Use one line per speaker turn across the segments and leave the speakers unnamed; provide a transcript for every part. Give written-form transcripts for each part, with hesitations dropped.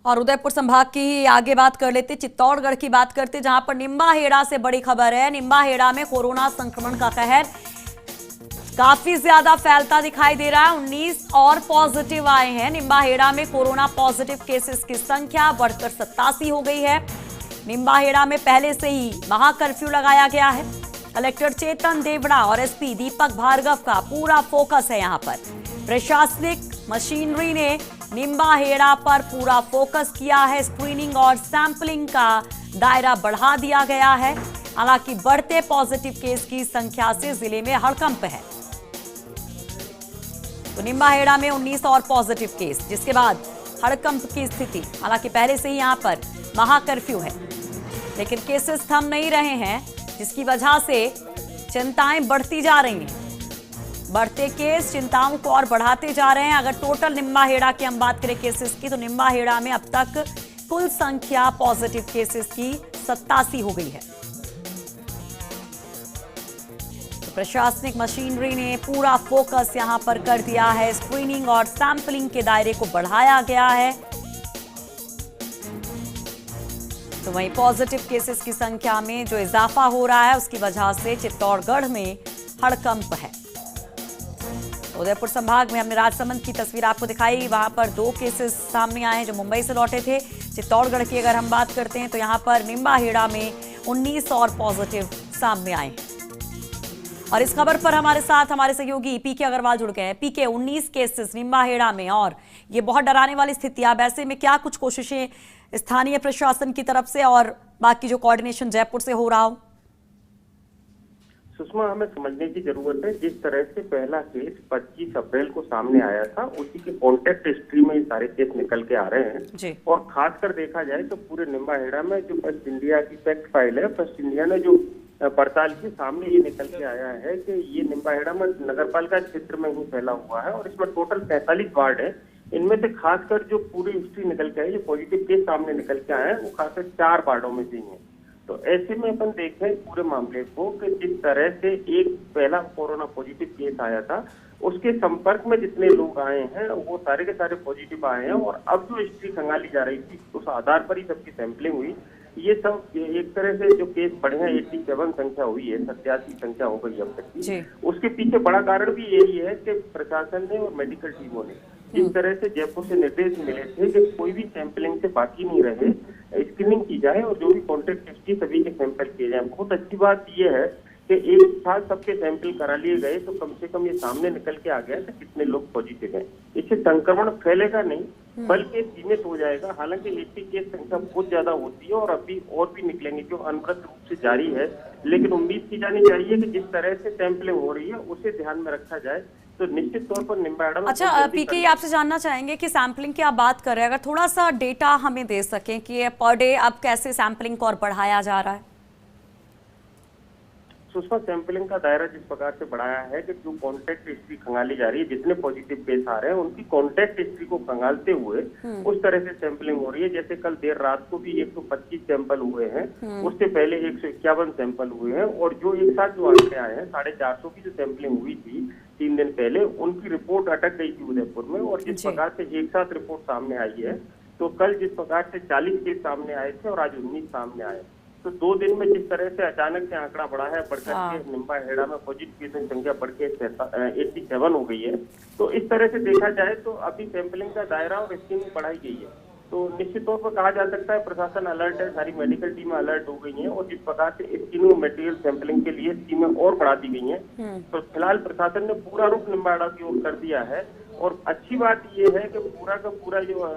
और उदयपुर संभाग की ही आगे बात कर लेते, चित्तौड़गढ़ की बात करते, जहां पर निम्बाहेड़ा से बड़ी खबर है। निम्बाहेड़ा में कोरोना संक्रमण का कहर काफी ज्यादा फैलता दिखाई दे रहा है। 19 और पॉजिटिव आए हैं। निम्बाहेड़ा में कोरोना पॉजिटिव केसेस की संख्या बढ़कर 87 हो गई है। निम्बाहेड़ा में पहले से ही महा कर्फ्यू लगाया गया है। कलेक्टर चेतन देवड़ा और एसपी दीपक भार्गव का पूरा फोकस है। यहां पर प्रशासनिक मशीनरी ने निम्बाहेड़ा पर पूरा फोकस किया है। स्क्रीनिंग और सैंपलिंग का दायरा बढ़ा दिया गया है। हालांकि बढ़ते पॉजिटिव केस की संख्या से जिले में हड़कंप है। तो निम्बाहेड़ा में 19 और पॉजिटिव केस, जिसके बाद हड़कंप की स्थिति। हालांकि पहले से ही यहां पर महा कर्फ्यू है, लेकिन केसेस थम नहीं रहे हैं, जिसकी वजह से चिंताएं बढ़ती जा रही हैं। बढ़ते केस चिंताओं को और बढ़ाते जा रहे हैं। अगर टोटल निम्बाहेड़ा की हम बात करें केसेस की, तो निम्बाहेड़ा में अब तक कुल संख्या पॉजिटिव केसेस की 87 हो गई है। तो प्रशासनिक मशीनरी ने पूरा फोकस यहां पर कर दिया है। स्क्रीनिंग और सैंपलिंग के दायरे को बढ़ाया गया है। तो वहीं पॉजिटिव केसेस की संख्या में जो इजाफा हो रहा है, उसकी वजह से चित्तौड़गढ़ में हड़कंप है। उदयपुर संभाग में हमने राजसमंद की तस्वीर आपको दिखाई। वहां पर 2 केसेस सामने आए हैं जो मुंबई से लौटे थे। चित्तौड़गढ़ की अगर हम बात करते हैं, तो यहां पर निम्बाहेड़ा में 19 और पॉजिटिव सामने आए हैं। और इस खबर पर हमारे साथ हमारे सहयोगी पीके अग्रवाल जुड़ गए हैं। पीके, 19 केसेस निम्बाहेड़ा में और ये बहुत डराने वाली स्थिति। अब ऐसे में क्या कुछ कोशिशें स्थानीय प्रशासन की तरफ से और बाकी जो कोऑर्डिनेशन जयपुर से हो रहा हो?
सुषमा, हमें समझने की जरूरत है, जिस तरह से पहला केस 25 अप्रैल को सामने आया था, उसी के कॉन्टेक्ट हिस्ट्री में ये सारे केस निकल के आ रहे हैं
जी।
और खासकर देखा जाए तो पूरे निम्बाहेड़ा में जो फर्स्ट इंडिया की फैक्ट फाइल है, फर्स्ट इंडिया ने जो पड़ताल के सामने ये निकल के आया है कि ये निम्बाहेड़ा में नगरपालिका क्षेत्र में ही फैला हुआ है और इसमें टोटल 45 वार्ड है। इनमें से खासकर जो पूरी हिस्ट्री निकल के आई, जो पॉजिटिव केस सामने निकल के आए हैं, वो खासकर 4 वार्डों में से ही है। तो ऐसे में अपन देखें पूरे मामले को कि जिस तरह से एक पहला कोरोना पॉजिटिव केस आया था, उसके संपर्क में जितने लोग आए हैं वो सारे के सारे पॉजिटिव आए हैं और अब जो हिस्ट्री खंगाली जा रही थी, उस आधार पर ही सबकी सैंपलिंग हुई। ये सब एक तरह से जो केस बढ़े हैं, 87 संख्या हुई है, 87 संख्या हो गई अब तक की। उसके पीछे बड़ा कारण भी यही है कि प्रशासन ने और मेडिकल टीमों ने जिस तरह से जयपुर से निर्देश मिले थे कि कोई भी सैंपलिंग से बाकी नहीं रहे, स्क्रीनिंग की जाए और जो भी कॉन्टेक्ट हिस्ट्री सभी के सैंपल किए जाए। बहुत अच्छी बात यह है कि एक साथ सबके सैंपल करा लिए गए, तो कम से कम ये सामने निकल के आ गया कि कितने लोग पॉजिटिव हैं। इससे संक्रमण फैलेगा नहीं, बल्कि सीमित हो जाएगा। हालांकि 80 केस संख्या बहुत ज्यादा होती है और अभी और भी निकलेंगे, जो अनवरत रूप से जारी है। लेकिन उम्मीद की जानी चाहिए कि जिस तरह से सैंपलिंग हो रही है, उसे ध्यान में रखा जाए तो निश्चित तौर पर निम्बाहेड़ा में।
अच्छा पीके, आपसे जानना चाहेंगे कि सैंपलिंग की आप बात कर रहे हैं, अगर थोड़ा सा डेटा हमें दे सकें कि पर डे अब कैसे सैंपलिंग को और बढ़ाया जा रहा है?
सुषमा, सैंपलिंग का दायरा जिस प्रकार से बढ़ाया है कि जो कॉन्टेक्ट हिस्ट्री खंगाली जा रही है, जितने पॉजिटिव केस आ रहे हैं उनकी कॉन्टेक्ट हिस्ट्री को खंगालते हुए उस तरह से सैंपलिंग हो रही है। जैसे कल देर रात को भी 125 सैंपल हुए हैं, उससे पहले 151 सैंपल हुए हैं और जो एक साथ जो आंकड़े आए हैं 450 की जो सैंपलिंग हुई थी 3 दिन पहले, उनकी रिपोर्ट अटक गई थी उदयपुर में। और जिस प्रकार से एक साथ रिपोर्ट सामने आई है, तो कल जिस प्रकार से 40 केस सामने आए थे और आज 19 सामने आए, तो 2 दिन में जिस तरह से अचानक से आंकड़ा बढ़ा है, बढ़कर के निम्बाहेड़ा में पॉजिटिव केस की संख्या बढ़ के 87 हो गई है। तो इस तरह से देखा जाए तो अभी सैंपलिंग का दायरा और स्क्रीनिंग बढ़ाई गई है। तो निश्चित तौर पर कहा जा सकता है प्रशासन अलर्ट है, सारी मेडिकल टीमें अलर्ट हो गई हैं और जिस प्रकार से स्क्रीनिंग मटेरियल सैंपलिंग के लिए टीमें और बढ़ा दी गई हैं। तो फिलहाल प्रशासन ने पूरा रुख निम्बाहेड़ा की ओर कर दिया है और अच्छी बात यह है कि पूरा का पूरा जो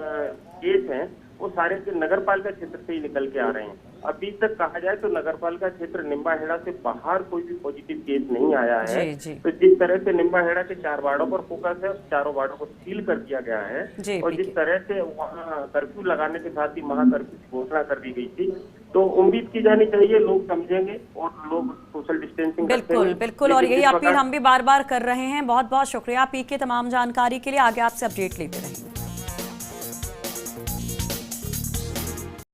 केस है वो सारे नगरपालिका क्षेत्र से ही निकल के आ रहे हैं। अभी तक कहा जाए तो नगरपालिका क्षेत्र निम्बाहेड़ा से बाहर कोई भी पॉजिटिव केस नहीं आया है। तो जिस तरह से निम्बाहेड़ा के 4 वार्डों पर फोकस है, 4 वार्डों को सील कर दिया गया है और जिस तरह से वहाँ कर्फ्यू लगाने के साथ ही महा कर्फ्यू की घोषणा कर दी गई थी, तो उम्मीद की जानी चाहिए लोग समझेंगे और लोग सोशल डिस्टेंसिंग
बिल्कुल बिल्कुल। और यही अपील हम भी बार बार कर रहे हैं। बहुत बहुत शुक्रिया पीके तमाम जानकारी के लिए। आगे आपसे अपडेट लेते रहेंगे।